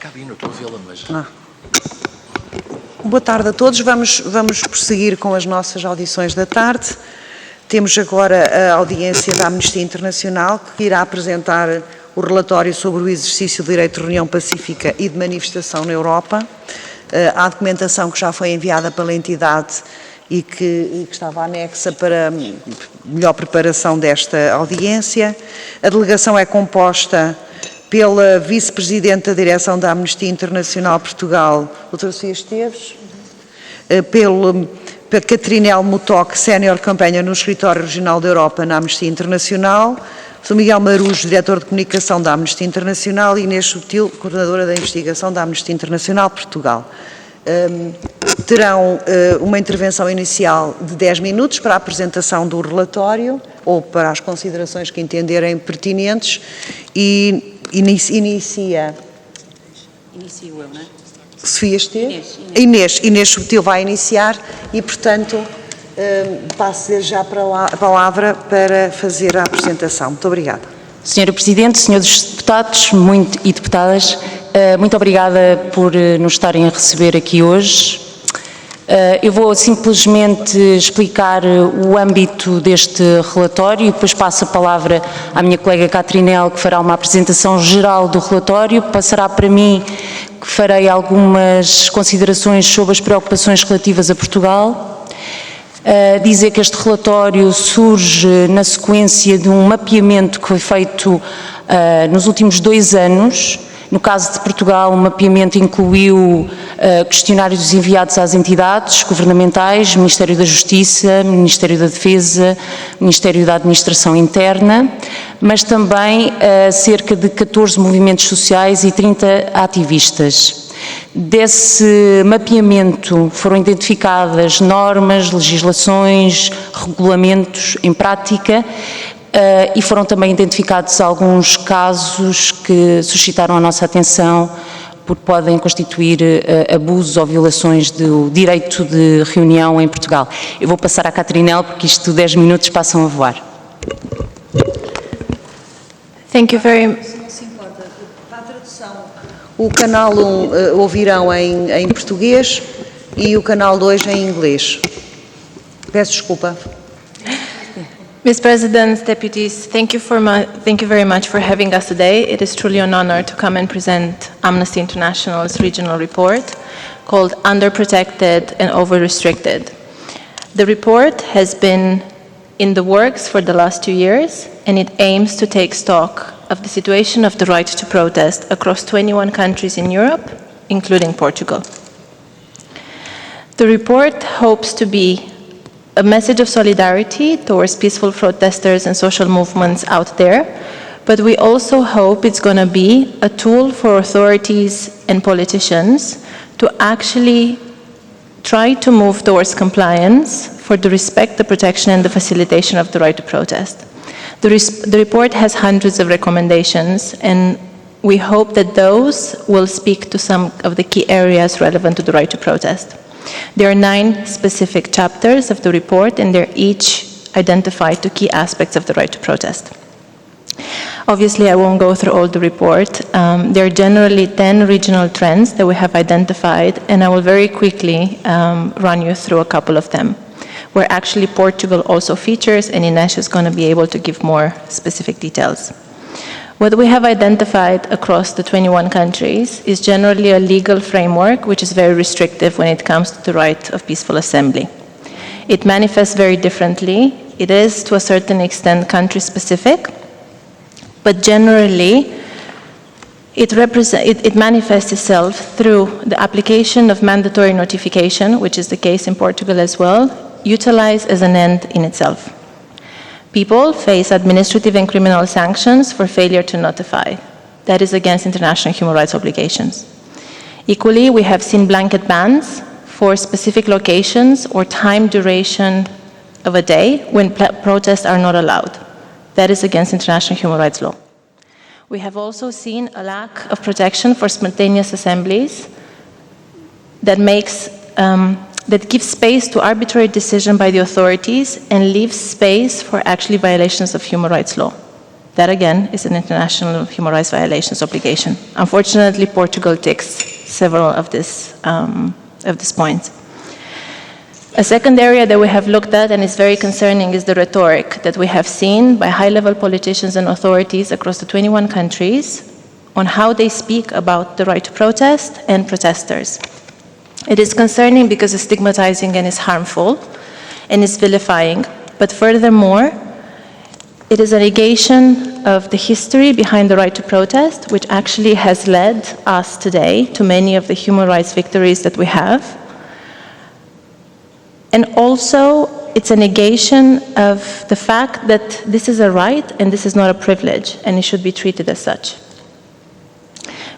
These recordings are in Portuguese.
Cabine, estou a vê-la, mas... Boa tarde a todos. Vamos prosseguir com as nossas audições da tarde. Temos agora a audiência da Amnistia Internacional, que irá apresentar o relatório sobre o exercício do direito de reunião pacífica e de manifestação na Europa. Há documentação que já foi enviada pela entidade e que estava anexa para melhor preparação desta audiência. A delegação é composta pela Vice-Presidente da Direção da Amnistia Internacional Portugal, Dra. Sofia Esteves, pela Catarina L. Mutoc, Senior Campaigner no Escritório Regional da Europa na Amnistia Internacional, Sr. Miguel Marujo, Diretor de Comunicação da Amnistia Internacional, e Inês Subtil, Coordenadora da Investigação da Amnistia Internacional Portugal. Terão uma intervenção inicial de 10 minutos para a apresentação do relatório ou para as considerações que entenderem pertinentes e inicio eu, não é? Sofia Esteves? Inês Subtil vai iniciar e, portanto, passo já para a palavra para fazer a apresentação. Muito obrigada. Senhora Presidente, senhores deputados e deputadas, muito obrigada por nos estarem a receber aqui hoje. Eu vou simplesmente explicar o âmbito deste relatório e depois passo a palavra à minha colega Catarina, que fará uma apresentação geral do relatório. Passará para mim, que farei algumas considerações sobre as preocupações relativas a Portugal. Dizer que este relatório surge na sequência de um mapeamento que foi feito nos últimos 2 anos. No caso de Portugal, o mapeamento incluiu questionários enviados às entidades governamentais, Ministério da Justiça, Ministério da Defesa, Ministério da Administração Interna, mas também cerca de 14 movimentos sociais e 30 ativistas. Desse mapeamento foram identificadas normas, legislações, regulamentos em prática, e foram também identificados alguns casos que suscitaram a nossa atenção porque podem constituir abusos ou violações do direito de reunião em Portugal. Eu vou passar à Catarina, porque isto 10 minutos passam a voar. Thank you very much. Para a tradução, o canal 1 ouvirão em português e o canal 2 em inglês. Peço desculpa. Ms. President, deputies, thank you very much for having us today. It is truly an honor to come and present Amnesty International's regional report called Under-Protected and Over-Restricted. The report has been in the works for the last 2 years, and it aims to take stock of the situation of the right to protest across 21 countries in Europe, including Portugal. The report hopes to be a message of solidarity towards peaceful protesters and social movements out there, but we also hope it's going to be a tool for authorities and politicians to actually try to move towards compliance for the respect, the protection and the facilitation of the right to protest. The report has hundreds of recommendations, and we hope that those will speak to some of the key areas relevant to the right to protest. There are 9 specific chapters of the report, and they're each identified to key aspects of the right to protest. Obviously, I won't go through all the report. There are generally 10 regional trends that we have identified, and I will very quickly run you through a couple of them, where actually Portugal also features, and Inês is going to be able to give more specific details. What we have identified across the 21 countries is generally a legal framework which is very restrictive when it comes to the right of peaceful assembly. It manifests very differently. It is, to a certain extent, country-specific, but generally it manifests itself through the application of mandatory notification, which is the case in Portugal as well, utilized as an end in itself. People face administrative and criminal sanctions for failure to notify. That is against international human rights obligations. Equally, we have seen blanket bans for specific locations or time duration of a day when protests are not allowed. That is against international human rights law. We have also seen a lack of protection for spontaneous assemblies that gives space to arbitrary decision by the authorities and leaves space for actually violations of human rights law. That again is an international human rights violations obligation. Unfortunately, Portugal ticks several of these points. A second area that we have looked at and is very concerning is the rhetoric that we have seen by high-level politicians and authorities across the 21 countries on how they speak about the right to protest and protesters. It is concerning because it's stigmatizing and is harmful and is vilifying, but furthermore, it is a negation of the history behind the right to protest, which actually has led us today to many of the human rights victories that we have. And also, it's a negation of the fact that this is a right and this is not a privilege, and it should be treated as such.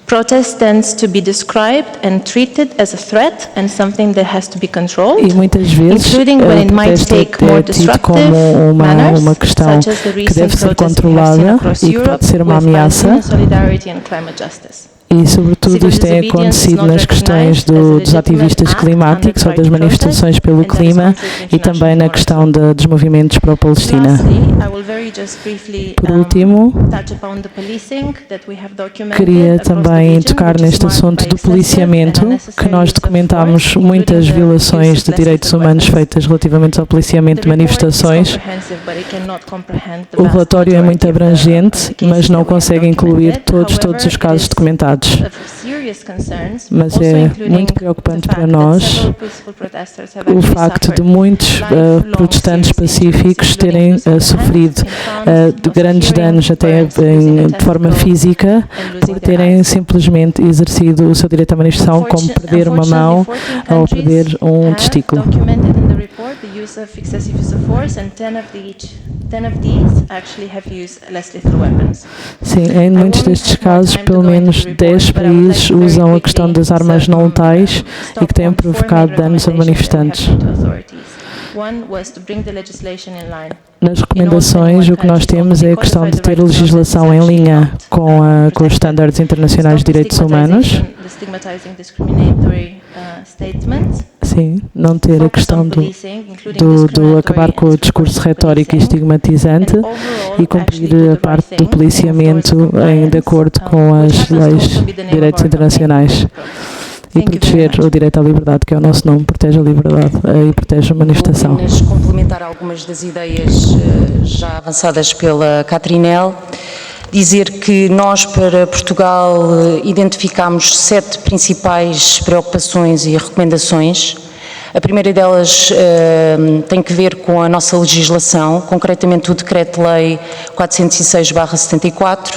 Protest tends to be described and treated as a threat and something that has to be controlled, E muitas vezes including when it might protesto take more é tido disruptive como manners, uma questão such as the que recent deve ser protests we have seen controlada across e que Europe pode ser uma with ameaça. Palestinian solidarity and climate justice. E, sobretudo, Civil isto tem disobedience acontecido is not nas questões recognized as a dos ativistas legitimate act climáticos ou under das the right to manifestações protest, pelo and that is clima contrary to e também na international questão dos movimentos pró-Palestina. Lastly, I will very just briefly Por último, touch upon the policing that we have documented queria across the também region, tocar which is neste marked assunto by do excessive policiamento, and que unnecessary nós use of documentámos force, muitas including the violações use de of direitos less lethal humanos weapons. feitas relativamente ao policiamento de manifestações. O relatório é muito abrangente, mas não consegue incluir todos os casos documentados. Mas é muito preocupante para nós o facto de muitos protestantes pacíficos terem sofrido de grandes danos até de forma física por terem simplesmente exercido o seu direito à manifestação, como perder uma mão ou perder um testículo. Sim, em muitos destes casos, pelo menos 10 países usam a questão das armas não letais e que têm provocado danos a manifestantes. Nas recomendações, o que nós temos é a questão de ter legislação em linha com os estándares internacionais de direitos humanos. Sim, não ter a questão do acabar com o discurso retórico e estigmatizante e cumprir a parte do policiamento de acordo com as leis de direitos internacionais. E proteger o direito à liberdade, que é o nosso nome, protege a liberdade e protege a manifestação. Vou apenas complementar algumas das ideias já avançadas pela Catrinel. Dizer que nós, para Portugal, identificámos 7 principais preocupações e recomendações. A primeira delas tem que ver com a nossa legislação, concretamente o Decreto-Lei 406/74,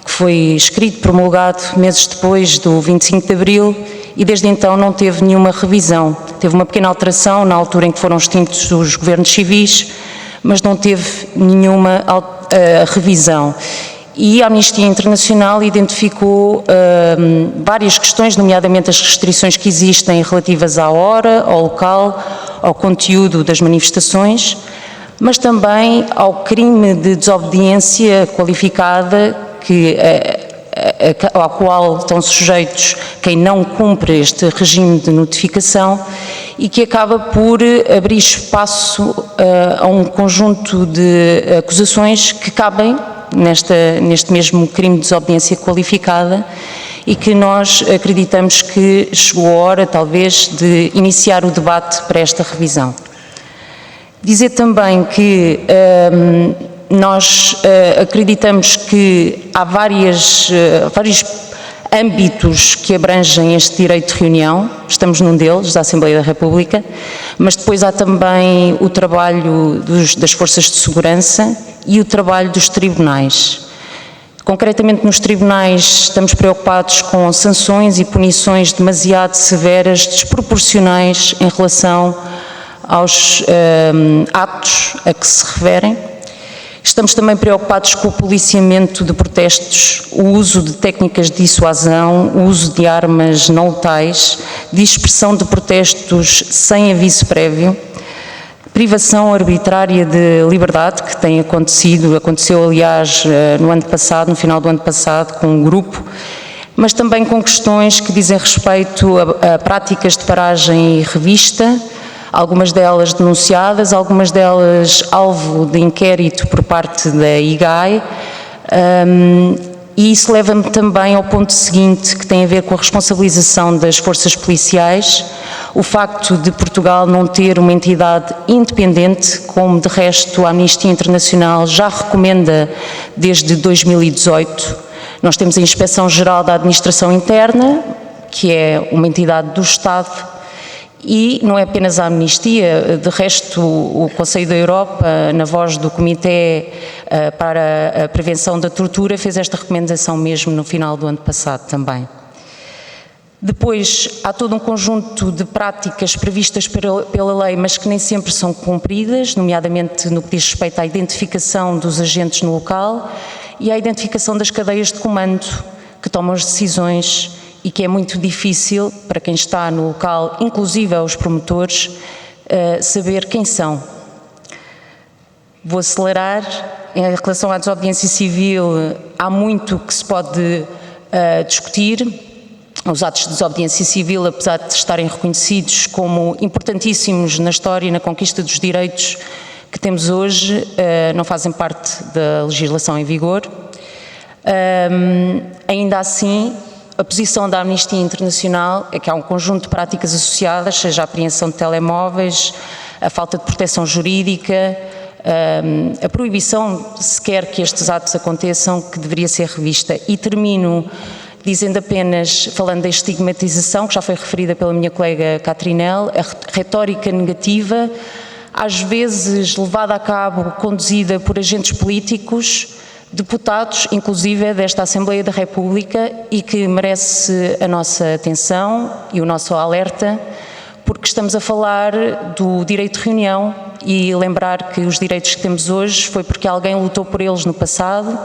que foi escrito e promulgado meses depois do 25 de Abril e desde então não teve nenhuma revisão. Teve uma pequena alteração na altura em que foram extintos os governos civis, mas não teve nenhuma revisão. E a Amnistia Internacional identificou várias questões, nomeadamente as restrições que existem relativas à hora, ao local, ao conteúdo das manifestações, mas também ao crime de desobediência qualificada ao qual estão sujeitos quem não cumpre este regime de notificação e que acaba por abrir espaço a um conjunto de acusações que cabem neste mesmo crime de desobediência qualificada e que nós acreditamos que chegou a hora, talvez, de iniciar o debate para esta revisão. Dizer também que nós acreditamos que há vários âmbitos que abrangem este direito de reunião, estamos num deles, da Assembleia da República, mas depois há também o trabalho das forças de segurança e o trabalho dos tribunais. Concretamente nos tribunais estamos preocupados com sanções e punições demasiado severas, desproporcionais em relação aos atos a que se referem. Estamos também preocupados com o policiamento de protestos, o uso de técnicas de dissuasão, o uso de armas não letais, dispersão de protestos sem aviso prévio, privação arbitrária de liberdade, que tem aconteceu aliás no final do ano passado, com um grupo, mas também com questões que dizem respeito a práticas de paragem e revista, algumas delas denunciadas, algumas delas alvo de inquérito por parte da IGAI, E isso leva-me também ao ponto seguinte, que tem a ver com a responsabilização das forças policiais, o facto de Portugal não ter uma entidade independente, como de resto a Amnistia Internacional já recomenda desde 2018. Nós temos a Inspeção-Geral da Administração Interna, que é uma entidade do Estado, e não é apenas a Amnistia, de resto o Conselho da Europa, na voz do Comitê para a Prevenção da Tortura, fez esta recomendação mesmo no final do ano passado também. Depois, há todo um conjunto de práticas previstas pela lei, mas que nem sempre são cumpridas, nomeadamente no que diz respeito à identificação dos agentes no local e à identificação das cadeias de comando que tomam as decisões, e que é muito difícil para quem está no local, inclusive aos promotores, saber quem são. Vou acelerar. Em relação à desobediência civil, há muito que se pode discutir. Os atos de desobediência civil, apesar de estarem reconhecidos como importantíssimos na história e na conquista dos direitos que temos hoje, não fazem parte da legislação em vigor. Ainda assim, a posição da Amnistia Internacional é que há um conjunto de práticas associadas, seja a apreensão de telemóveis, a falta de proteção jurídica, a proibição sequer que estes atos aconteçam, que deveria ser revista. E termino dizendo apenas, falando da estigmatização, que já foi referida pela minha colega Catrinel, a retórica negativa, às vezes levada a cabo, conduzida por agentes políticos, deputados, inclusive desta Assembleia da República, e que merece a nossa atenção e o nosso alerta, porque estamos a falar do direito de reunião e lembrar que os direitos que temos hoje foi porque alguém lutou por eles no passado,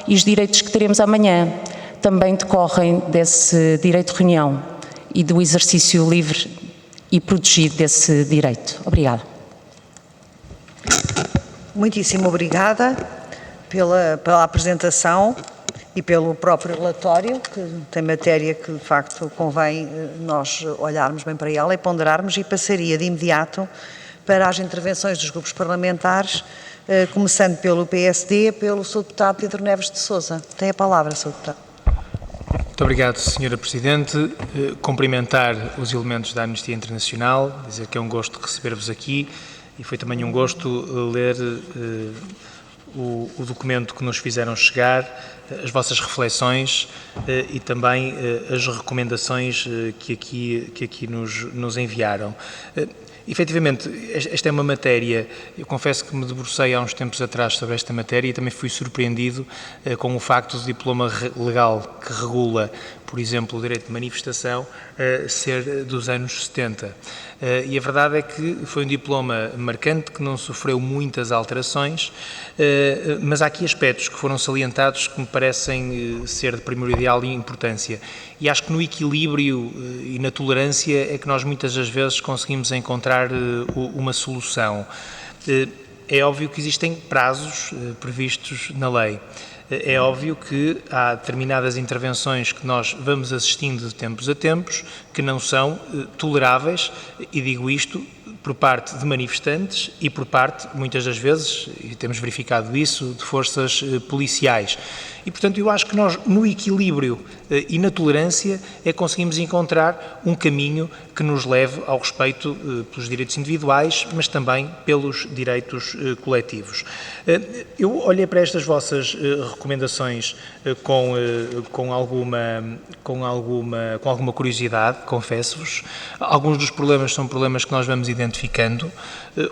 e os direitos que teremos amanhã também decorrem desse direito de reunião e do exercício livre e protegido desse direito. Obrigada. Muitíssimo obrigada pela apresentação e pelo próprio relatório, que tem matéria que de facto convém nós olharmos bem para ela e ponderarmos, e passaria de imediato para as intervenções dos grupos parlamentares, começando pelo PSD, pelo Sr. Deputado Pedro Neves de Sousa. Tem a palavra, Sr. Deputado. Muito obrigado, Sra. Presidente. Cumprimentar os elementos da Amnistia Internacional, dizer que é um gosto receber-vos aqui, e foi também um gosto ler o documento que nos fizeram chegar, as vossas reflexões e também as recomendações que aqui nos enviaram. Efetivamente, esta é uma matéria, eu confesso que me debrucei há uns tempos atrás sobre esta matéria e também fui surpreendido com o facto do diploma legal que regula, por exemplo, o direito de manifestação, ser dos anos 70. E a verdade é que foi um diploma marcante, que não sofreu muitas alterações, mas há aqui aspectos que foram salientados que me parecem ser de primordial importância. E acho que no equilíbrio e na tolerância é que nós muitas das vezes conseguimos encontrar uma solução. É óbvio que existem prazos previstos na lei. É óbvio que há determinadas intervenções que nós vamos assistindo de tempos a tempos que não são toleráveis, e digo isto por parte de manifestantes e por parte, muitas das vezes, e temos verificado isso, de forças policiais. E, portanto, eu acho que nós, no equilíbrio e na tolerância, é que conseguimos encontrar um caminho que nos leve ao respeito pelos direitos individuais, mas também pelos direitos coletivos. Eu olhei para estas vossas recomendações com alguma curiosidade, confesso-vos. Alguns dos problemas são problemas que nós vamos identificando,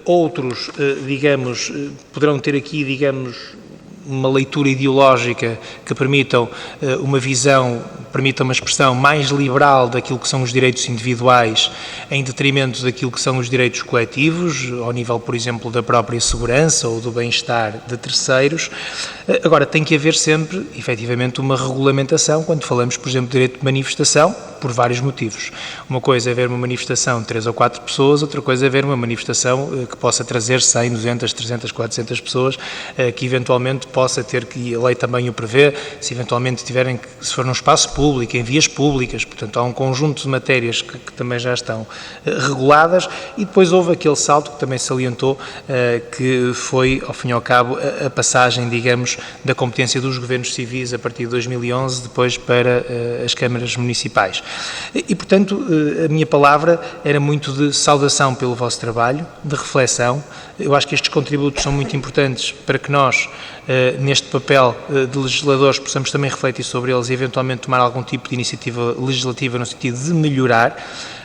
outros, digamos, poderão ter aqui, digamos, uma leitura ideológica que permitam uma visão, permita uma expressão mais liberal daquilo que são os direitos individuais em detrimento daquilo que são os direitos coletivos, ao nível, por exemplo, da própria segurança ou do bem-estar de terceiros. Agora, tem que haver sempre, efetivamente, uma regulamentação quando falamos, por exemplo, de direito de manifestação, por vários motivos. Uma coisa é ver uma manifestação de 3 ou 4 pessoas, outra coisa é ver uma manifestação que possa trazer 100, 200, 300, 400 pessoas, que eventualmente possa ter, que a lei também o prevê, se eventualmente tiverem, se for num espaço público, em vias públicas, portanto há um conjunto de matérias que também já estão reguladas, e depois houve aquele salto que também salientou, que foi, ao fim e ao cabo, a passagem, digamos, da competência dos governos civis a partir de 2011, depois para as câmaras municipais. E, portanto, a minha palavra era muito de saudação pelo vosso trabalho, de reflexão. Eu acho que estes contributos são muito importantes para que nós, neste papel de legisladores, possamos também refletir sobre eles e eventualmente tomar algum tipo de iniciativa legislativa no sentido de melhorar.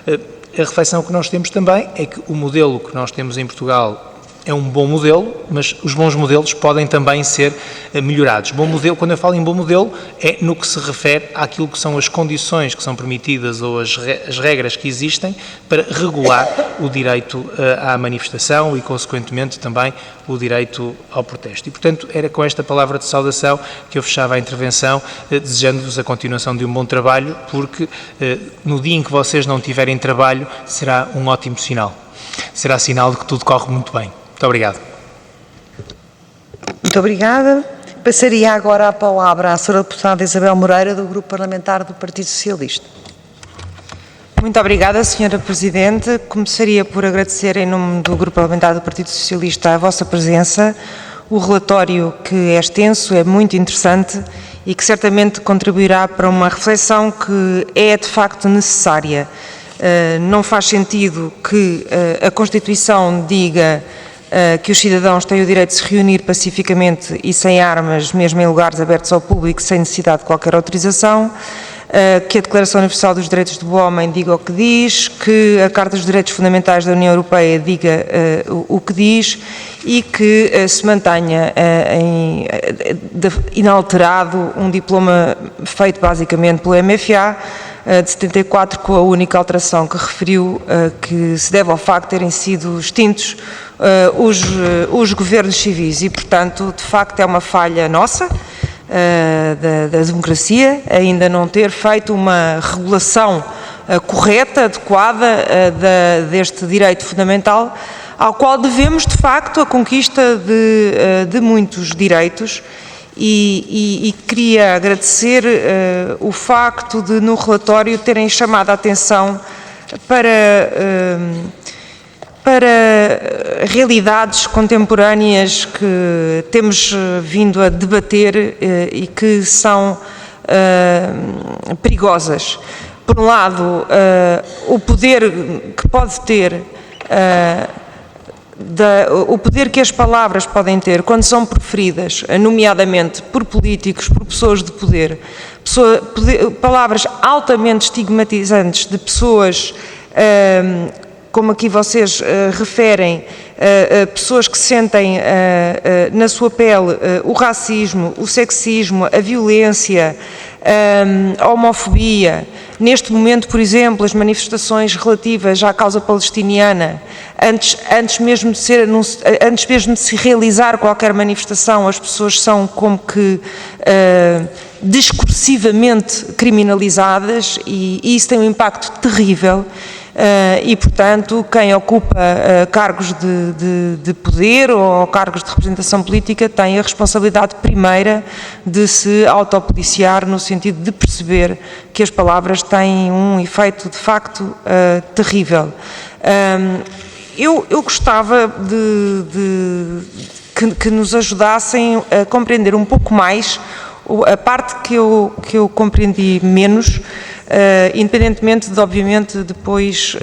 A reflexão que nós temos também é que o modelo que nós temos em Portugal é um bom modelo, mas os bons modelos podem também ser melhorados. Bom modelo, quando eu falo em bom modelo, é no que se refere àquilo que são as condições que são permitidas ou as regras que existem para regular o direito à manifestação e, consequentemente, também o direito ao protesto. E, portanto, era com esta palavra de saudação que eu fechava a intervenção, desejando-vos a continuação de um bom trabalho, porque no dia em que vocês não tiverem trabalho, será um ótimo sinal. Será sinal de que tudo corre muito bem. Muito obrigado. Muito obrigada. Passaria agora a palavra à Sra. Deputada Isabel Moreira, do Grupo Parlamentar do Partido Socialista. Muito obrigada, Sra. Presidente. Começaria por agradecer, em nome do Grupo Parlamentar do Partido Socialista, a vossa presença. O relatório, que é extenso, é muito interessante e que certamente contribuirá para uma reflexão que é, de facto, necessária. Não faz sentido que a Constituição diga que os cidadãos têm o direito de se reunir pacificamente e sem armas, mesmo em lugares abertos ao público, sem necessidade de qualquer autorização, que a Declaração Universal dos Direitos do Homem diga o que diz, que a Carta dos Direitos Fundamentais da União Europeia diga o que diz e que se mantenha inalterado um diploma feito basicamente pelo MFA, de 74, com a única alteração que referiu, que se deve ao facto de terem sido extintos os governos civis e, portanto, de facto é uma falha nossa, da democracia, ainda não ter feito uma regulação correta, adequada deste direito fundamental, ao qual devemos, de facto, a conquista de muitos direitos. E queria agradecer o facto de, no relatório, terem chamado a atenção para realidades contemporâneas que temos vindo a debater e que são perigosas. Por um lado, o poder que pode ter o poder que as palavras podem ter quando são proferidas, nomeadamente por políticos, por pessoas de poder, palavras altamente estigmatizantes de pessoas, como aqui vocês referem, pessoas que sentem na sua pele o racismo, o sexismo, a violência, a homofobia. Neste momento, por exemplo, as manifestações relativas à causa palestiniana, antes mesmo de se realizar qualquer manifestação, as pessoas são como que discursivamente criminalizadas e isso tem um impacto terrível. E, portanto, quem ocupa cargos de poder ou cargos de representação política tem a responsabilidade primeira de se autopoliciar no sentido de perceber que as palavras têm um efeito, de facto, terrível. Eu gostava que nos ajudassem a compreender um pouco mais a parte que eu compreendi menos, independentemente de, obviamente, depois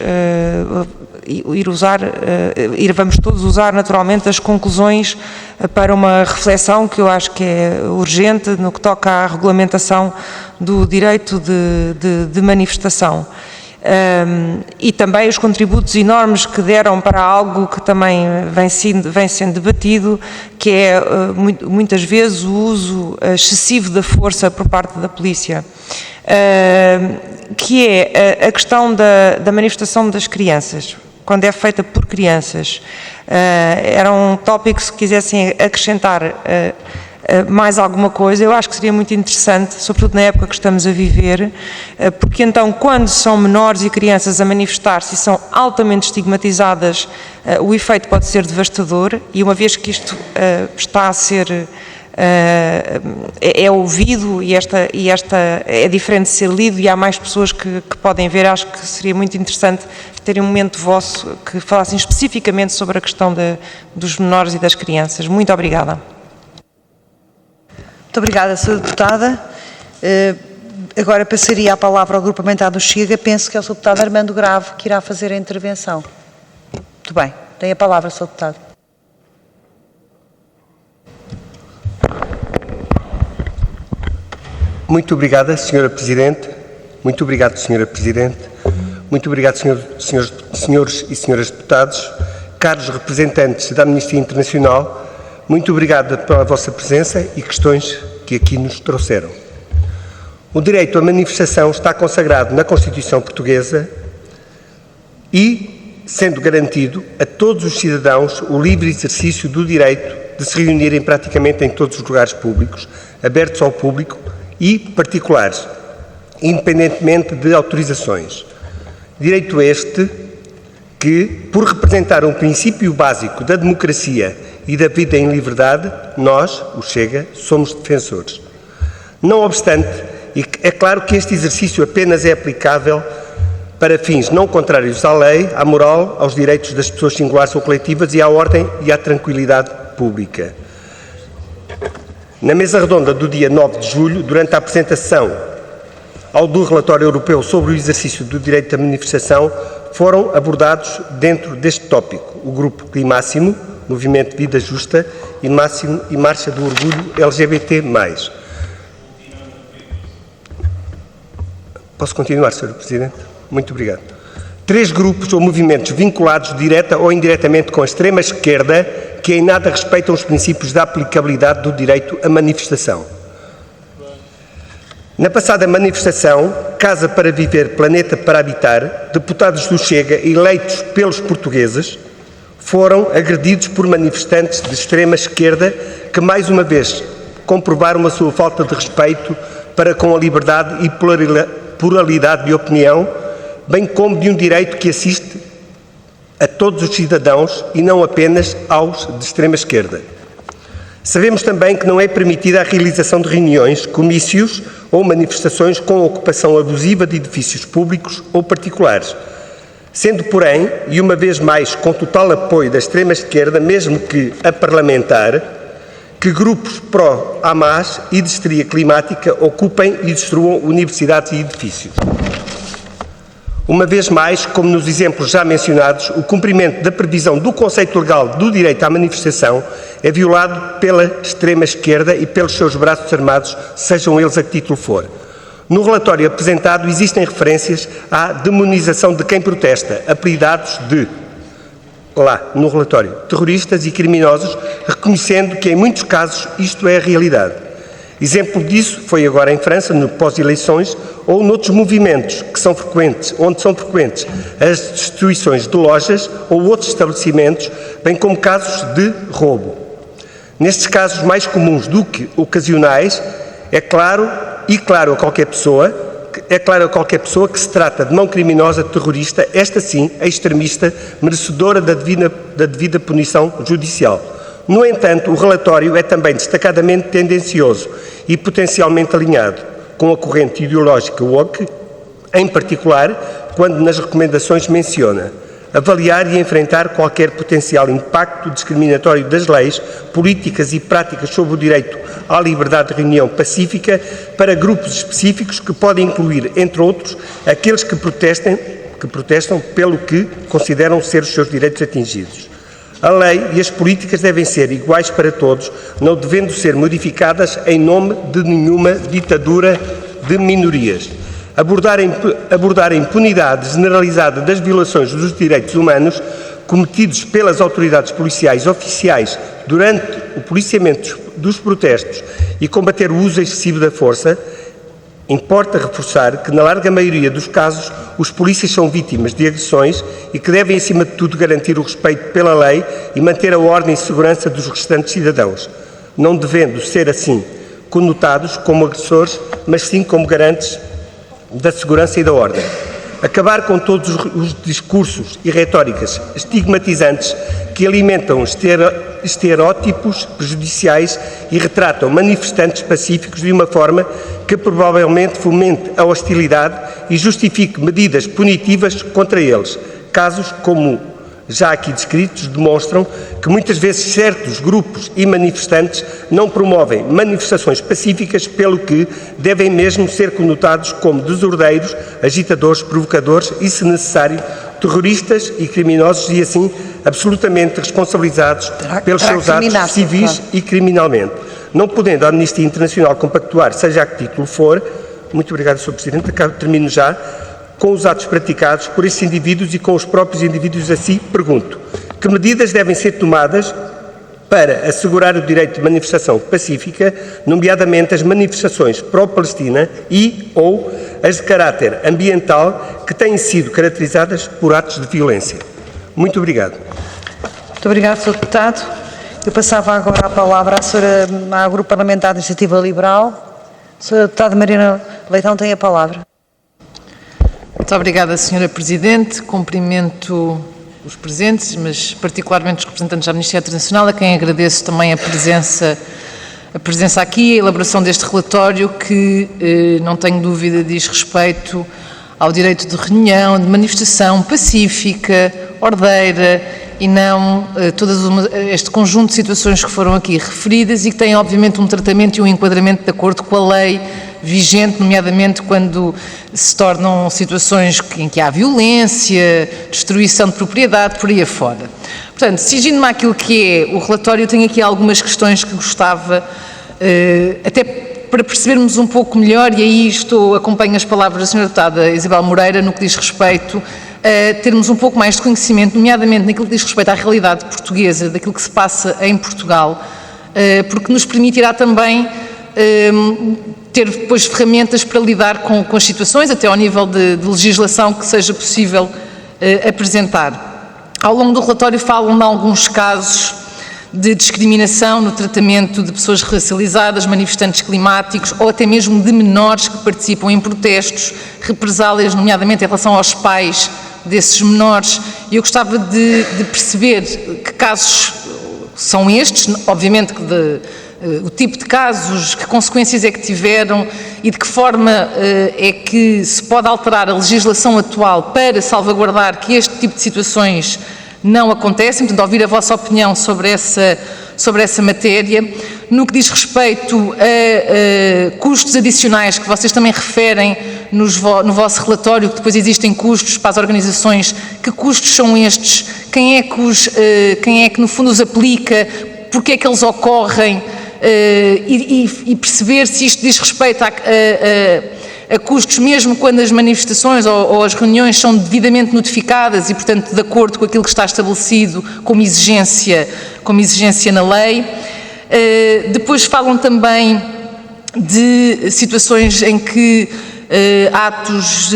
vamos todos usar naturalmente as conclusões para uma reflexão que eu acho que é urgente no que toca à regulamentação do direito de manifestação. E também os contributos enormes que deram para algo que também vem sendo debatido, que é muitas vezes o uso excessivo da força por parte da polícia, que é a questão da manifestação das crianças, quando é feita por crianças. Era um tópico, se quisessem acrescentar mais alguma coisa, eu acho que seria muito interessante, sobretudo na época que estamos a viver, porque então quando são menores e crianças a manifestar-se e são altamente estigmatizadas, o efeito pode ser devastador, e uma vez que isto está a ser é ouvido e esta é diferente de ser lido e há mais pessoas que podem ver, acho que seria muito interessante terem um momento vosso que falassem especificamente sobre a questão dos menores e das crianças. Muito obrigada. Muito obrigada, Sra. Deputada. Agora passaria a palavra ao Grupo Parlamentar do Chega. Penso que é o Sr. Deputado Armando Grave que irá fazer a intervenção. Muito bem. Tem a palavra, Sr. Deputado. Muito obrigada, Sra. Presidente. Muito obrigado, Sra. Presidente. Muito obrigado, senhores e senhoras deputados, caros representantes da Amnistia Internacional. Muito obrigado pela vossa presença e questões que aqui nos trouxeram. O direito à manifestação está consagrado na Constituição Portuguesa e, sendo garantido a todos os cidadãos o livre exercício do direito de se reunirem praticamente em todos os lugares públicos, abertos ao público e particulares, independentemente de autorizações. Direito este que, por representar um princípio básico da democracia e da vida em liberdade, nós, o Chega, somos defensores. Não obstante, é claro que este exercício apenas é aplicável para fins não contrários à lei, à moral, aos direitos das pessoas singulares ou coletivas e à ordem e à tranquilidade pública. Na mesa redonda do dia 9 de julho, durante a apresentação do relatório europeu sobre o exercício do direito à manifestação, foram abordados dentro deste tópico o grupo Climáximo, Movimento de Vida Justa e Marcha do Orgulho LGBT+. Posso continuar, Sr. Presidente? Muito obrigado. 3 grupos ou movimentos vinculados direta ou indiretamente com a extrema-esquerda que em nada respeitam os princípios da aplicabilidade do direito à manifestação. Na passada manifestação, Casa para Viver, Planeta para Habitar, deputados do Chega, eleitos pelos portugueses, foram agredidos por manifestantes de extrema-esquerda que, mais uma vez, comprovaram a sua falta de respeito para com a liberdade e pluralidade de opinião, bem como de um direito que assiste a todos os cidadãos e não apenas aos de extrema-esquerda. Sabemos também que não é permitida a realização de reuniões, comícios ou manifestações com ocupação abusiva de edifícios públicos ou particulares, sendo, porém, e uma vez mais com total apoio da extrema-esquerda, mesmo que a parlamentar, que grupos pró-Hamas e de histeria climática ocupem e destruam universidades e edifícios. Uma vez mais, como nos exemplos já mencionados, o cumprimento da previsão do conceito legal do direito à manifestação é violado pela extrema-esquerda e pelos seus braços armados, sejam eles a que título for. No relatório apresentado existem referências à demonização de quem protesta, apelidados de, lá no relatório, terroristas e criminosos, reconhecendo que em muitos casos isto é a realidade. Exemplo disso foi agora em França, no pós-eleições, ou noutros movimentos que são frequentes, onde são frequentes as destruições de lojas ou outros estabelecimentos, bem como casos de roubo. Nestes casos mais comuns do que ocasionais, é claro a qualquer pessoa que se trata de mão criminosa terrorista, esta sim, a extremista, merecedora da devida punição judicial. No entanto, o relatório é também destacadamente tendencioso e potencialmente alinhado com a corrente ideológica woke, em particular, quando nas recomendações menciona avaliar e enfrentar qualquer potencial impacto discriminatório das leis, políticas e práticas sobre o direito à liberdade de reunião pacífica para grupos específicos que podem incluir, entre outros, aqueles que protestam pelo que consideram ser os seus direitos atingidos. A lei e as políticas devem ser iguais para todos, não devendo ser modificadas em nome de nenhuma ditadura de minorias. Abordar a impunidade generalizada das violações dos direitos humanos cometidos pelas autoridades policiais oficiais durante o policiamento dos protestos e combater o uso excessivo da força. Importa reforçar que, na larga maioria dos casos, os polícias são vítimas de agressões e que devem, acima de tudo, garantir o respeito pela lei e manter a ordem e segurança dos restantes cidadãos. não devendo ser assim conotados como agressores, mas sim como garantes da segurança e da ordem. Acabar com todos os discursos e retóricas estigmatizantes que alimentam estereótipos prejudiciais e retratam manifestantes pacíficos de uma forma que provavelmente fomente a hostilidade e justifique medidas punitivas contra eles. Casos como já aqui descritos demonstram que muitas vezes certos grupos e manifestantes não promovem manifestações pacíficas, pelo que devem mesmo ser conotados como desordeiros, agitadores, provocadores e, se necessário, terroristas e criminosos e, assim, absolutamente responsabilizados pelos seus atos civis e criminalmente. Não podendo a Amnistia Internacional compactuar, seja a que título for, muito obrigado, Sr. Presidente, termino já, com os atos praticados por esses indivíduos e com os próprios indivíduos, assim, pergunto: que medidas devem ser tomadas para assegurar o direito de manifestação pacífica, nomeadamente as manifestações pró-Palestina e ou as de caráter ambiental que têm sido caracterizadas por atos de violência? Muito obrigado. Muito obrigado, Sr. Deputado. Eu passava agora a palavra à Grupo Parlamentar da Iniciativa Liberal. Sra. Deputada Marina Leitão tem a palavra. Muito obrigada, Sra. Presidente. Cumprimento os presentes, mas particularmente os representantes da Amnistia Internacional, a quem agradeço também a presença aqui, a elaboração deste relatório que, não tenho dúvida, diz respeito ao direito de reunião, de manifestação pacífica, ordeira, e não este conjunto de situações que foram aqui referidas e que têm, obviamente, um tratamento e um enquadramento de acordo com a lei vigente, nomeadamente quando se tornam situações em que há violência, destruição de propriedade, por aí afora. Portanto, seguindo-me àquilo que é o relatório, eu tenho aqui algumas questões que gostava, até para percebermos um pouco melhor, e aí acompanho as palavras da Sra. Deputada Isabel Moreira no que diz respeito a termos um pouco mais de conhecimento, nomeadamente naquilo que diz respeito à realidade portuguesa, daquilo que se passa em Portugal, porque nos permitirá também ter depois ferramentas para lidar com as situações, até ao nível de legislação que seja possível apresentar. Ao longo do relatório falam de alguns casos de discriminação no tratamento de pessoas racializadas, manifestantes climáticos ou até mesmo de menores que participam em protestos, represálias, nomeadamente em relação aos pais desses menores. E eu gostava de perceber que casos são estes, obviamente que o tipo de casos, que consequências é que tiveram e de que forma é que se pode alterar a legislação atual para salvaguardar que este tipo de situações não acontecem. Portanto, ouvir a vossa opinião sobre essa matéria. No que diz respeito a custos adicionais, que vocês também referem no vosso relatório, que depois existem custos para as organizações, que custos são estes? Quem é que no fundo os aplica? Porque é que eles ocorrem? E perceber se isto diz respeito a custos mesmo quando as manifestações ou as reuniões são devidamente notificadas e, portanto, de acordo com aquilo que está estabelecido como exigência na lei. Depois falam também de situações em que atos,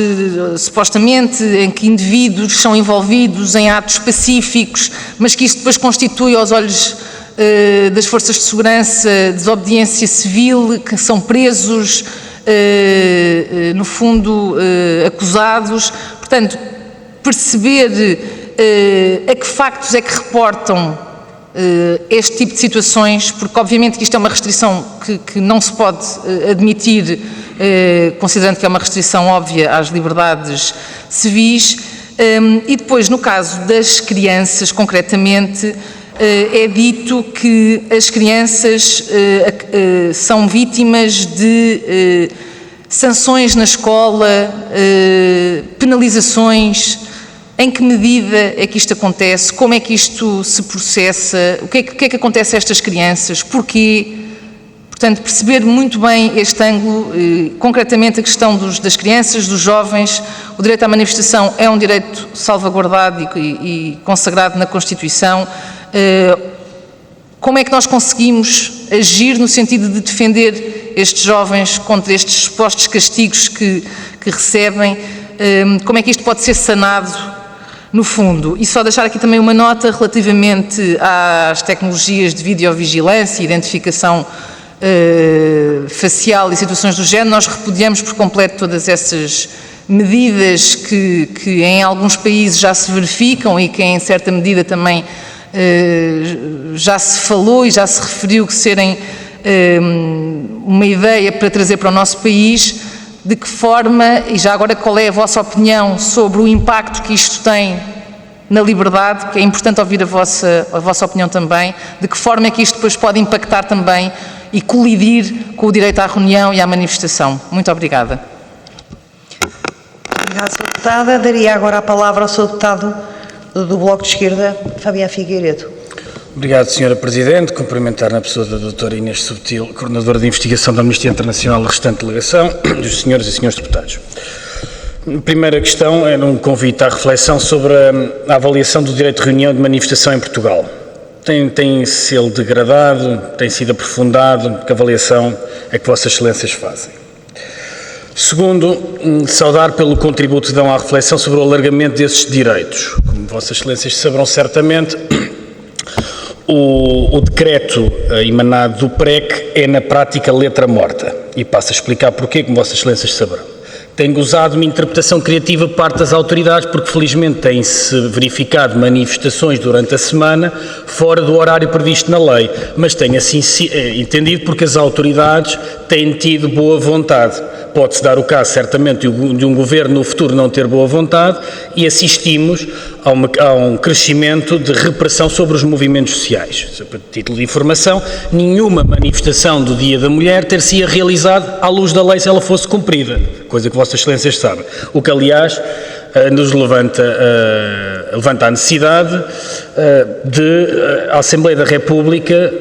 supostamente, em que indivíduos são envolvidos em atos pacíficos, mas que isto depois constitui aos olhos das forças de segurança desobediência civil, que são presos, no fundo, acusados. Portanto, perceber a que factos é que reportam este tipo de situações, porque obviamente que isto é uma restrição que não se pode admitir, considerando que é uma restrição óbvia às liberdades civis. E depois, no caso das crianças, concretamente, é dito que as crianças são vítimas de sanções na escola, penalizações. Em que medida é que isto acontece? Como é que isto se processa? O que é que acontece a estas crianças? Porquê? Portanto, perceber muito bem este ângulo, concretamente a questão das crianças, dos jovens. O direito à manifestação é um direito salvaguardado e consagrado na Constituição. Como é que nós conseguimos agir no sentido de defender estes jovens contra estes supostos castigos que recebem? Como é que isto pode ser sanado no fundo. E só deixar aqui também uma nota relativamente às tecnologias de videovigilância e identificação facial e situações do género. Nós repudiamos por completo todas essas medidas que em alguns países já se verificam e que em certa medida também já se falou e já se referiu que serem uma ideia para trazer para o nosso país. De que forma, e já agora qual é a vossa opinião sobre o impacto que isto tem na liberdade, que é importante ouvir a vossa opinião também, de que forma é que isto depois pode impactar também e colidir com o direito à reunião e à manifestação. Muito obrigada. Obrigada, Sra. Deputada. Daria agora a palavra ao Sr. Deputado do Bloco de Esquerda, Fabiano Figueiredo. Obrigado, Sra. Presidente. Cumprimentar na pessoa da Dra. Inês Subtil, Coordenadora de Investigação da Amnistia Internacional, a restante delegação, dos senhores e senhores deputados. A primeira questão é um convite à reflexão sobre a avaliação do direito de reunião e de manifestação em Portugal. Tem-se ele degradado, tem sido aprofundado, que avaliação é que Vossas Excelências fazem? Segundo, saudar pelo contributo que dão à reflexão sobre o alargamento desses direitos. Como Vossas Excelências saberão certamente, o decreto emanado do PREC é, na prática, letra morta. E passo a explicar porquê, como Vossas Excelências saberão. Tem gozado uma interpretação criativa por parte das autoridades, porque felizmente têm-se verificado manifestações durante a semana fora do horário previsto na lei, mas tem assim entendido porque as autoridades têm tido boa vontade. Pode-se dar o caso, certamente, de um governo no futuro não ter boa vontade e assistimos a um crescimento de repressão sobre os movimentos sociais. A título de informação, nenhuma manifestação do Dia da Mulher ter-se-ia realizado à luz da lei se ela fosse cumprida, coisa que Vossas Excelências sabem. O que, aliás, nos levanta a necessidade de a Assembleia da República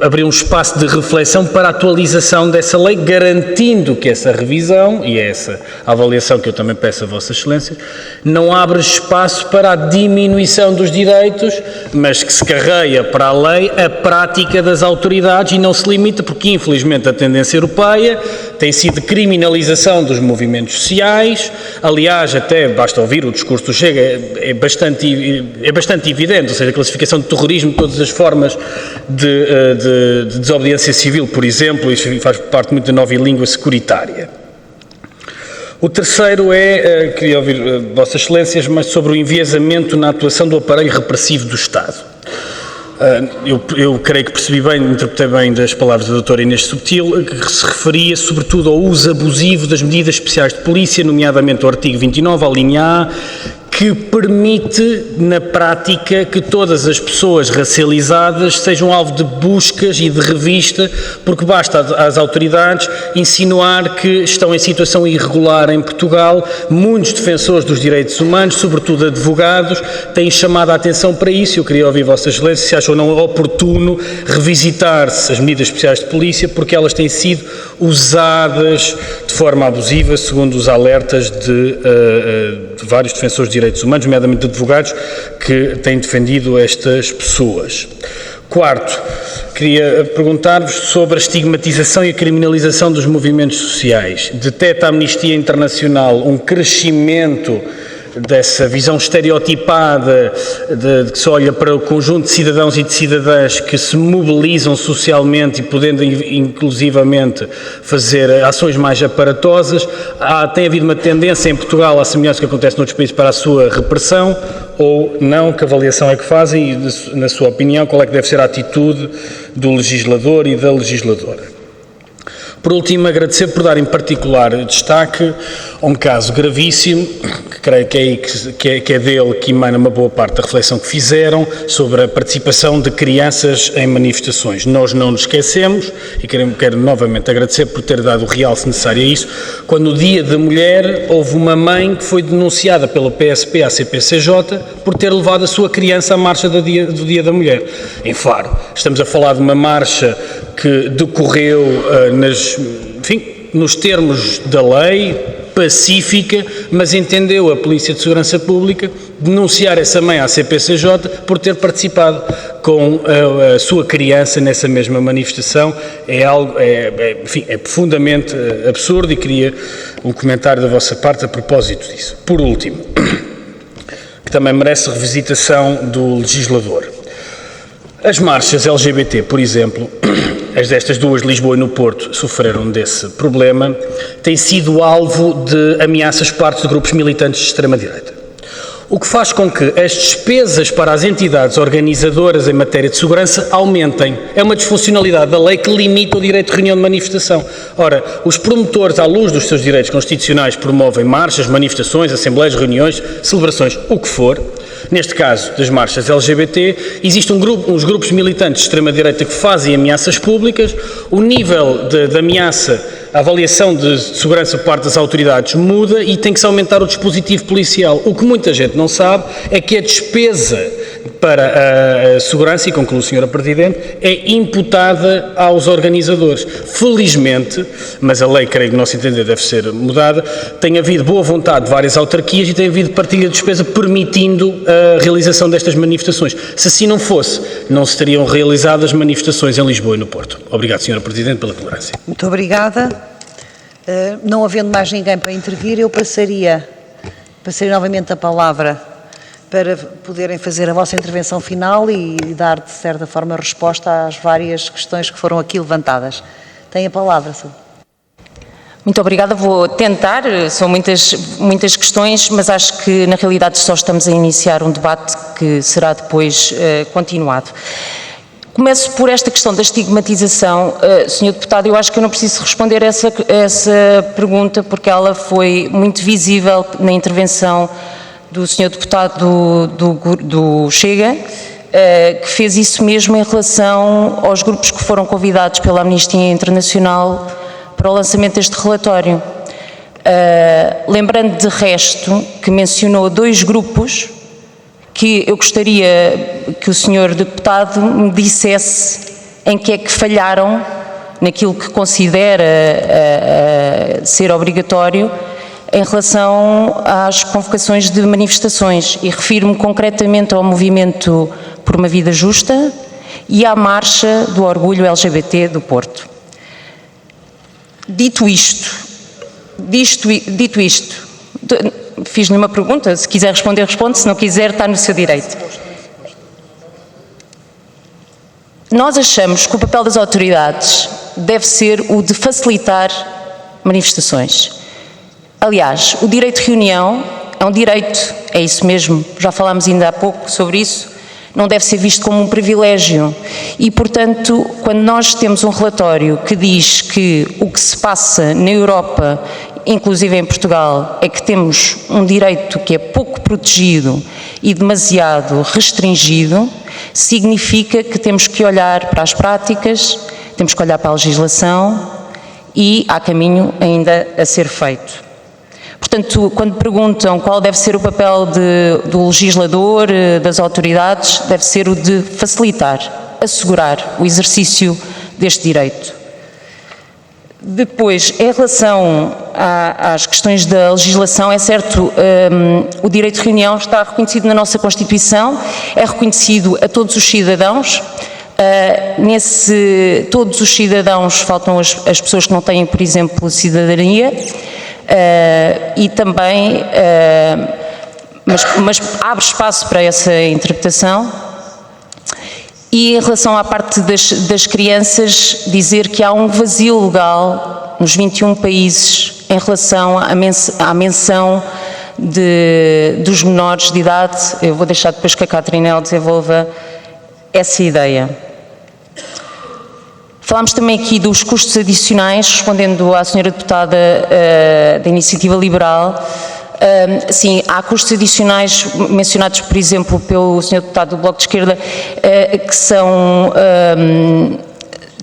abrir um espaço de reflexão para a atualização dessa lei, garantindo que essa revisão, e é essa a avaliação que eu também peço a Vossas Excelências, não abre espaço para a diminuição dos direitos, mas que se carreia para a lei a prática das autoridades e não se limita, porque infelizmente a tendência europeia tem sido criminalização dos movimentos sociais. Aliás, até basta ouvir o discurso do Chega, é bastante evidente, ou seja, a classificação de terrorismo, todas as formas de desobediência civil, por exemplo, isso faz parte muito da nova língua securitária. O terceiro queria ouvir Vossas Excelências, mas sobre o enviesamento na atuação do aparelho repressivo do Estado. Eu creio que percebi bem, interpretei bem das palavras da Dra. Inês Subtil, que se referia sobretudo ao uso abusivo das medidas especiais de polícia, nomeadamente o artigo 29, a linha A, que permite, na prática, que todas as pessoas racializadas sejam alvo de buscas e de revista, porque basta às autoridades insinuar que estão em situação irregular em Portugal. Muitos defensores dos direitos humanos, sobretudo advogados, têm chamado a atenção para isso. Eu queria ouvir Vossas Excelências se acham não oportuno revisitar-se as medidas especiais de polícia, porque elas têm sido usadas de forma abusiva, segundo os alertas de vários defensores de direitos humanos, nomeadamente de advogados, que têm defendido estas pessoas. Quarto, queria perguntar-vos sobre a estigmatização e a criminalização dos movimentos sociais. Detecta a Amnistia Internacional um crescimento dessa visão estereotipada de que se olha para o conjunto de cidadãos e de cidadãs que se mobilizam socialmente e podendo inclusivamente fazer ações mais aparatosas? Tem havido uma tendência em Portugal, à semelhança do que acontece noutros países, para a sua repressão ou não? Que avaliação é que fazem e, na sua opinião, qual é que deve ser a atitude do legislador e da legisladora? Por último, agradecer por dar em particular destaque a um caso gravíssimo, que creio que é dele que emana uma boa parte da reflexão que fizeram, sobre a participação de crianças em manifestações. Nós não nos esquecemos, e quero novamente agradecer por ter dado o realce necessário a isso, quando no Dia da Mulher houve uma mãe que foi denunciada pelo PSP à CPCJ por ter levado a sua criança à marcha do Dia da Mulher, em Faro. Estamos a falar de uma marcha que decorreu nos termos da lei, pacífica, mas entendeu a Polícia de Segurança Pública denunciar essa mãe à CPCJ por ter participado com a sua criança nessa mesma manifestação. É algo, é profundamente absurdo, e queria um comentário da vossa parte a propósito disso. Por último, que também merece revisitação do legislador. As marchas LGBT, por exemplo, as destas duas, Lisboa e no Porto, sofreram desse problema, têm sido alvo de ameaças por parte de grupos militantes de extrema-direita. O que faz com que as despesas para as entidades organizadoras em matéria de segurança aumentem. É uma disfuncionalidade da lei que limita o direito de reunião de manifestação. Ora, os promotores, à luz dos seus direitos constitucionais, promovem marchas, manifestações, assembleias, reuniões, celebrações, o que for. Neste caso, das marchas LGBT, existem uns grupos militantes de extrema-direita que fazem ameaças públicas, o nível de ameaça, a avaliação de segurança por parte das autoridades muda e tem que se aumentar o dispositivo policial. O que muita gente não sabe é que a despesa para a segurança, e concluo, Sra. Presidente, é imputada aos organizadores. Felizmente, mas a lei, creio que no nosso entender deve ser mudada, tem havido boa vontade de várias autarquias e tem havido partilha de despesa permitindo a realização destas manifestações. Se assim não fosse, não se teriam realizado as manifestações em Lisboa e no Porto. Obrigado, Sra. Presidente, pela tolerância. Muito obrigada. Não havendo mais ninguém para intervir, eu passaria novamente a palavra para poderem fazer a vossa intervenção final e dar, de certa forma, resposta às várias questões que foram aqui levantadas. Tem a palavra, Sra. Muito obrigada, vou tentar, são muitas questões, mas acho que na realidade só estamos a iniciar um debate que será depois continuado. Começo por esta questão da estigmatização. Sr. Deputado, eu acho que eu não preciso responder essa pergunta porque ela foi muito visível na intervenção do Sr. Deputado do Chega, que fez isso mesmo em relação aos grupos que foram convidados pela Amnistia Internacional para o lançamento deste relatório. Lembrando de resto que mencionou 2 grupos que eu gostaria que o Sr. Deputado me dissesse em que é que falharam naquilo que considera ser obrigatório em relação às convocações de manifestações, e refiro-me concretamente ao Movimento por uma Vida Justa e à Marcha do Orgulho LGBT do Porto. Dito isto, fiz-lhe uma pergunta, se quiser responder, responde, se não quiser, está no seu direito. Nós achamos que o papel das autoridades deve ser o de facilitar manifestações. Aliás, o direito de reunião é um direito, é isso mesmo, já falámos ainda há pouco sobre isso, não deve ser visto como um privilégio e, portanto, quando nós temos um relatório que diz que o que se passa na Europa, inclusive em Portugal, é que temos um direito que é pouco protegido e demasiado restringido, significa que temos que olhar para as práticas, temos que olhar para a legislação e há caminho ainda a ser feito. Portanto, quando perguntam qual deve ser o papel do legislador, das autoridades, deve ser o de facilitar, assegurar o exercício deste direito. Depois, em relação às questões da legislação, é certo, o direito de reunião está reconhecido na nossa Constituição, é reconhecido a todos os cidadãos. Todos os cidadãos, faltam as pessoas que não têm, por exemplo, cidadania, e também, mas abre espaço para essa interpretação. E em relação à parte das crianças, dizer que há um vazio legal nos 21 países em relação à menção dos menores de idade. Eu vou deixar depois que a Catrinel desenvolva essa ideia. Falámos também aqui dos custos adicionais, respondendo à Sra. Deputada da Iniciativa Liberal. Sim, há custos adicionais mencionados, por exemplo, pelo Sr. Deputado do Bloco de Esquerda,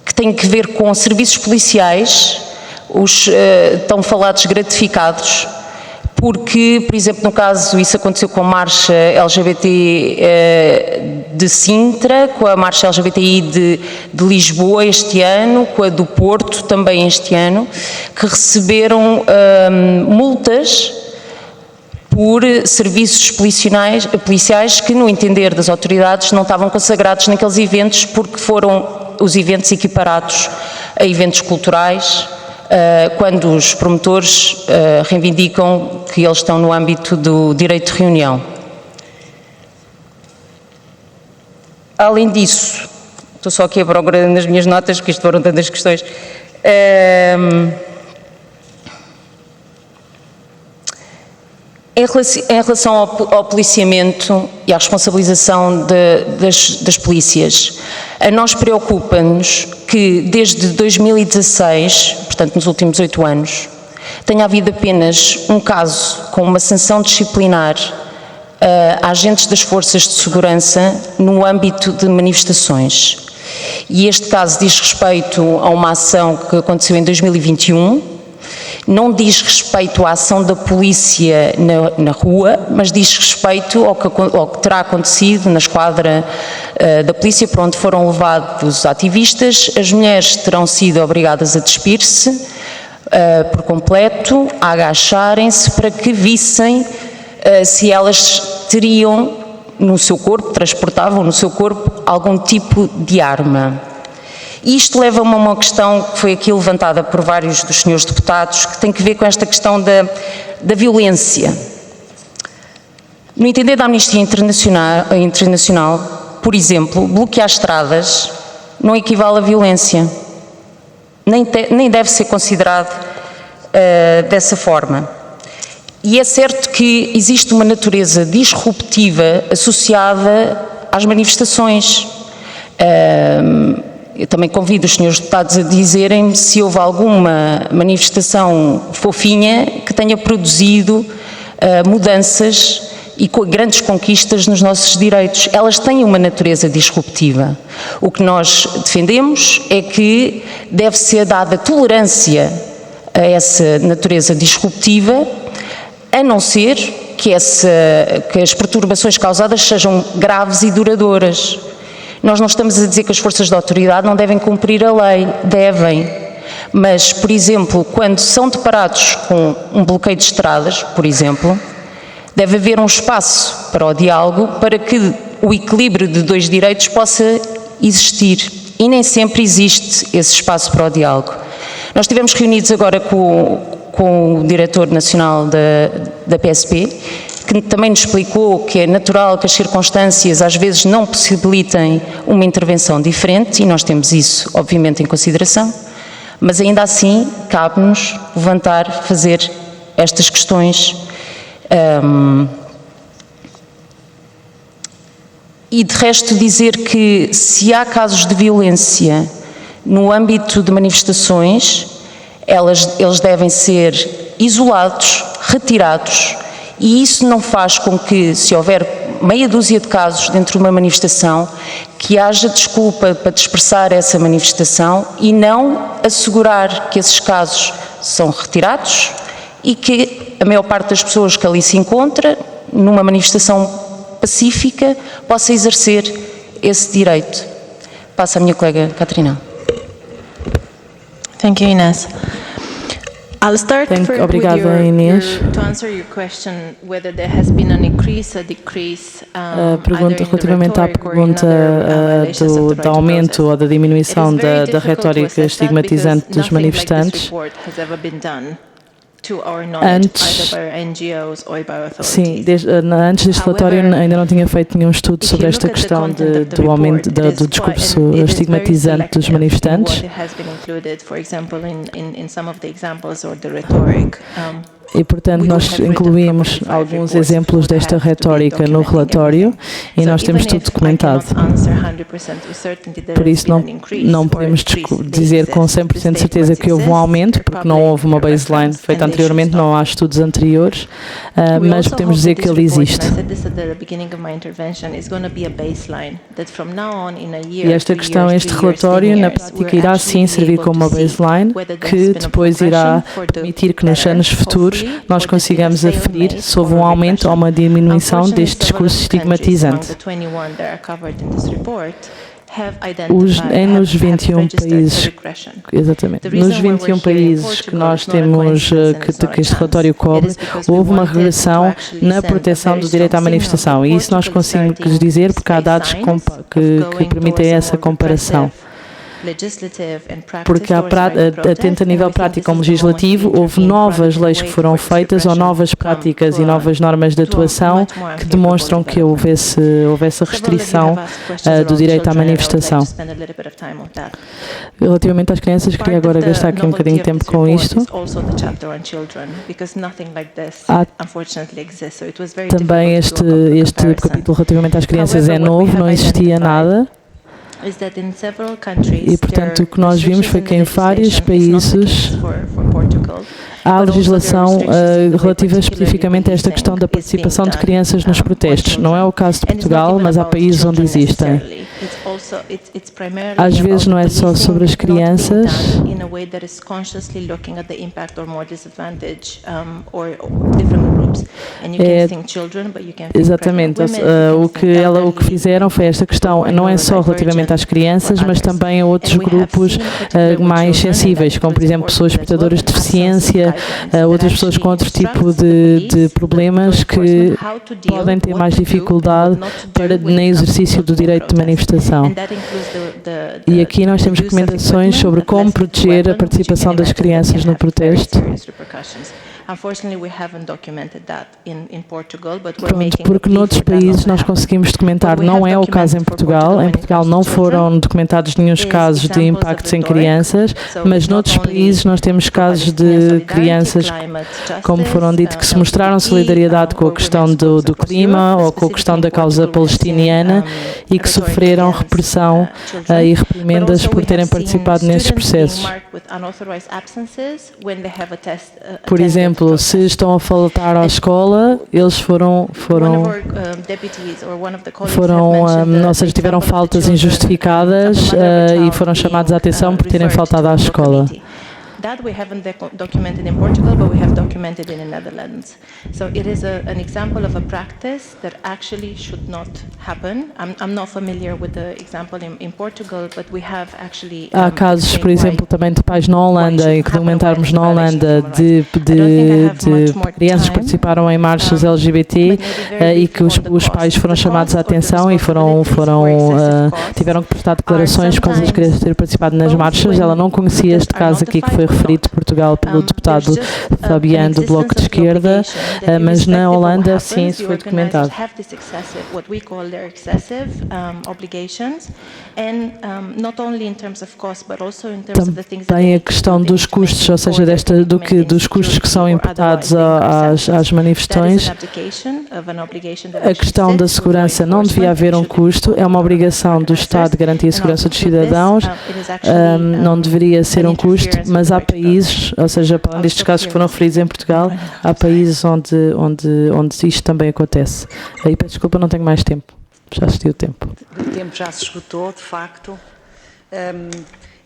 que têm que ver com serviços policiais, os tão falados gratificados, porque, por exemplo, no caso, isso aconteceu com a marcha LGBT de Sintra, com a marcha LGBTI de Lisboa este ano, com a do Porto também este ano, que receberam multas por serviços policiais que, no entender das autoridades, não estavam consagrados naqueles eventos porque foram os eventos equiparados a eventos culturais, quando os promotores reivindicam que eles estão no âmbito do direito de reunião. Além disso, estou só aqui a procurar nas minhas notas, porque isto foram tantas questões. Em relação ao policiamento e à responsabilização das polícias, a nós preocupa-nos que desde 2016, portanto nos últimos 8 anos, tenha havido apenas um caso com uma sanção disciplinar a agentes das forças de segurança no âmbito de manifestações. E este caso diz respeito a uma ação que aconteceu em 2021, não diz respeito à ação da polícia na rua, mas diz respeito ao que terá acontecido na esquadra da polícia, para onde foram levados ativistas. As mulheres terão sido obrigadas a despir-se por completo, a agacharem-se para que vissem se elas teriam no seu corpo, transportavam no seu corpo algum tipo de arma. Isto leva-me a uma questão que foi aqui levantada por vários dos senhores deputados, que tem que ver com esta questão da violência. No entender da Amnistia Internacional, por exemplo, bloquear estradas não equivale a violência, nem deve ser considerado dessa forma. E é certo que existe uma natureza disruptiva associada às manifestações. Eu também convido os senhores deputados a dizerem-me se houve alguma manifestação fofinha que tenha produzido mudanças e grandes conquistas nos nossos direitos. Elas têm uma natureza disruptiva. O que nós defendemos é que deve ser dada tolerância a essa natureza disruptiva, a não ser que as perturbações causadas sejam graves e duradouras. Nós não estamos a dizer que as forças de autoridade não devem cumprir a lei, devem. Mas, por exemplo, quando são deparados com um bloqueio de estradas, por exemplo, deve haver um espaço para o diálogo para que o equilíbrio de dois direitos possa existir. E nem sempre existe esse espaço para o diálogo. Nós estivemos reunidos agora com o diretor nacional da PSP, que também nos explicou que é natural que as circunstâncias às vezes não possibilitem uma intervenção diferente, e nós temos isso, obviamente, em consideração, mas ainda assim cabe-nos levantar, fazer estas questões. E de resto dizer que se há casos de violência no âmbito de manifestações, eles devem ser isolados, retirados, e isso não faz com que, se houver meia dúzia de casos dentro de uma manifestação, que haja desculpa para dispersar essa manifestação e não assegurar que esses casos são retirados e que a maior parte das pessoas que ali se encontra, numa manifestação pacífica, possa exercer esse direito. Passo à minha colega Catarina. Thank you, Inês. I'll start Obrigada, Inês. to answer your question whether there has been an increase, a decrease, A pergunta relativamente à pergunta do aumento ou da diminuição da retórica estigmatizante dos manifestantes. Antes deste relatório ainda não tinha feito nenhum estudo sobre esta questão do aumento do discurso estigmatizante dos manifestantes. E, portanto, nós incluímos alguns exemplos desta retórica no relatório e nós temos tudo documentado. Por isso, não podemos dizer com 100% de certeza que houve um aumento, porque não houve uma baseline feita anteriormente, não há estudos anteriores, mas podemos dizer que ele existe. E esta questão, este relatório, na prática, irá sim servir como uma baseline, que depois irá permitir que nos anos futuros nós consigamos aferir se houve um aumento ou uma diminuição deste discurso estigmatizante. Nos 21 países, exatamente, nos 21 países que nós temos, que este relatório cobre, houve uma regressão na proteção do direito à manifestação, e isso nós conseguimos dizer porque há dados que permitem essa comparação. porque tanto a nível prático como legislativo, houve novas leis que foram feitas ou novas práticas e novas normas de atuação que demonstram que houve essa restrição do direito à manifestação. Relativamente às crianças, queria agora gastar aqui um bocadinho de tempo com isto. Há também este capítulo relativamente às crianças é novo, não existia nada. E, portanto, o que nós vimos foi que em vários países há legislação relativa especificamente a esta questão da participação de crianças nos protestos. Não é o caso de Portugal, mas há países onde existem. Às vezes não é só sobre as crianças. Exatamente. O que fizeram foi esta questão, não é só relativamente às crianças, mas também a outros grupos mais sensíveis, como por exemplo pessoas portadoras de deficiência, outras pessoas com outro tipo de problemas que podem ter mais dificuldade no exercício do direito de manifestação. E aqui nós temos recomendações sobre como proteger a participação das crianças no protesto. Pronto, porque noutros países nós conseguimos documentar, não é o caso em Portugal. Em Portugal não foram documentados nenhum casos de impactos em crianças, mas noutros países nós temos casos de crianças, como foram dito, que se mostraram solidariedade com a questão do clima ou com a questão da causa palestiniana e que sofreram repressão e reprimendas por terem participado nesses processos. Por exemplo, se estão a faltar à escola, eles ou seja, tiveram faltas injustificadas e foram chamados à atenção por terem faltado à escola. That we haven't documented in Portugal, but we have documented in the Netherlands. So it is an example of a practice that actually should not happen. I'm not familiar with the example in Portugal, but we have actually... Há casos, por exemplo, também de pais na Holanda, em que documentarmos na Holanda de crianças que participaram em marchas LGBT e que os pais foram chamados à atenção e tiveram que prestar declarações por causa das crianças terem participado nas marchas. Ela não conhecia este caso aqui que foi referido de Portugal pelo deputado Fabiano do Bloco de Esquerda, mas na Holanda sim isso foi documentado. Também a questão dos custos, ou seja, dos custos que são imputados às manifestações. A questão da segurança, não devia haver um custo, é uma obrigação do Estado garantir a segurança dos cidadãos, não deveria ser um custo, mas há países, ou seja, para além destes casos que foram referidos em Portugal, há países onde isto também acontece. Aí peço desculpa, não tenho mais tempo. Já assisti o tempo. O tempo já se esgotou, de facto.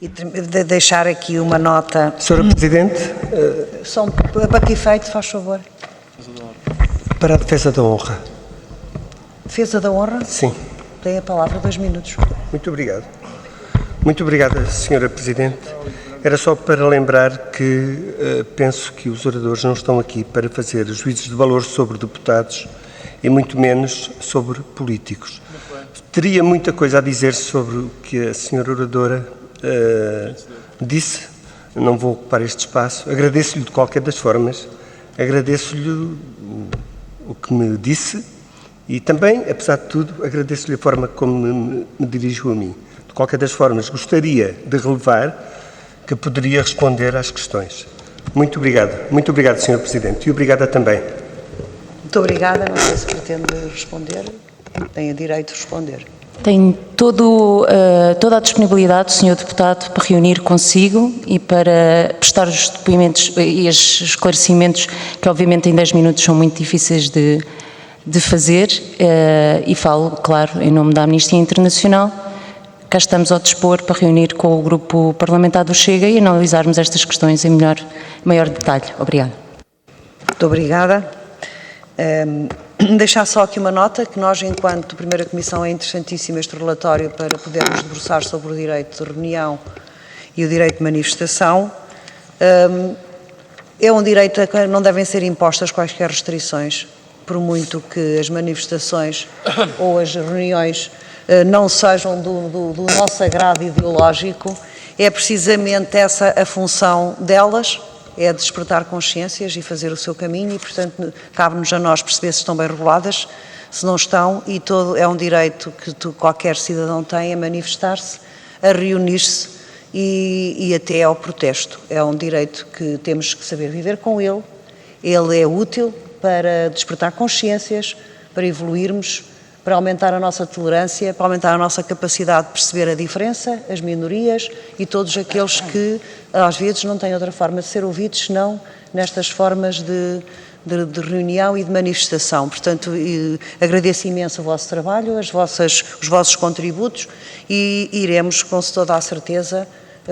E de deixar aqui uma nota. Senhora Presidente. Só para que efeito, faz favor? Para a defesa da honra. Defesa da honra? Sim. Tem a palavra, 2 minutos. Muito obrigado. Muito obrigada, Senhora Presidente. Era só para lembrar que penso que os oradores não estão aqui para fazer juízos de valor sobre deputados e muito menos sobre políticos. Teria muita coisa a dizer sobre o que a senhora oradora disse, não vou ocupar este espaço. Agradeço-lhe de qualquer das formas, agradeço-lhe o que me disse e também, apesar de tudo, agradeço-lhe a forma como me dirijo a mim. De qualquer das formas, gostaria de relevar que poderia responder às questões. Muito obrigado, Sr. Presidente, e obrigada também. Muito obrigada, não sei se pretende responder, tem o direito de responder. Tem toda a disponibilidade, Sr. Deputado, para reunir consigo e para prestar os depoimentos e os esclarecimentos que, obviamente, em 10 minutos são muito difíceis de fazer e falo, claro, em nome da Amnistia Internacional. Cá estamos ao dispor para reunir com o grupo parlamentar do Chega e analisarmos estas questões em maior detalhe. Obrigada. Muito obrigada. Deixar só aqui uma nota, que nós, enquanto Primeira Comissão, é interessantíssimo este relatório para podermos debruçar sobre o direito de reunião e o direito de manifestação. É um direito a que não devem ser impostas quaisquer restrições, por muito que as manifestações ou as reuniões não sejam do nosso agrado ideológico, é precisamente essa a função delas, é despertar consciências e fazer o seu caminho e, portanto, cabe-nos a nós perceber se estão bem reguladas, se não estão, e é um direito que qualquer cidadão tem a manifestar-se, a reunir-se e até ao protesto. É um direito que temos que saber viver com ele é útil para despertar consciências, para evoluirmos, para aumentar a nossa tolerância, para aumentar a nossa capacidade de perceber a diferença, as minorias e todos aqueles que, às vezes, não têm outra forma de ser ouvidos senão nestas formas de reunião e de manifestação. Portanto, agradeço imenso o vosso trabalho, os vossos contributos e iremos, com toda a certeza,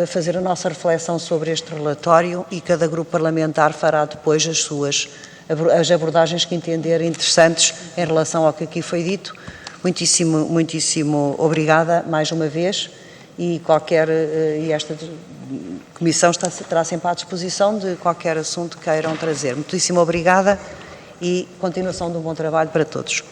fazer a nossa reflexão sobre este relatório e cada grupo parlamentar fará depois as abordagens que entender interessantes em relação ao que aqui foi dito. Muitíssimo obrigada mais uma vez e esta comissão estará sempre à disposição de qualquer assunto que queiram trazer. Muitíssimo obrigada e continuação de um bom trabalho para todos.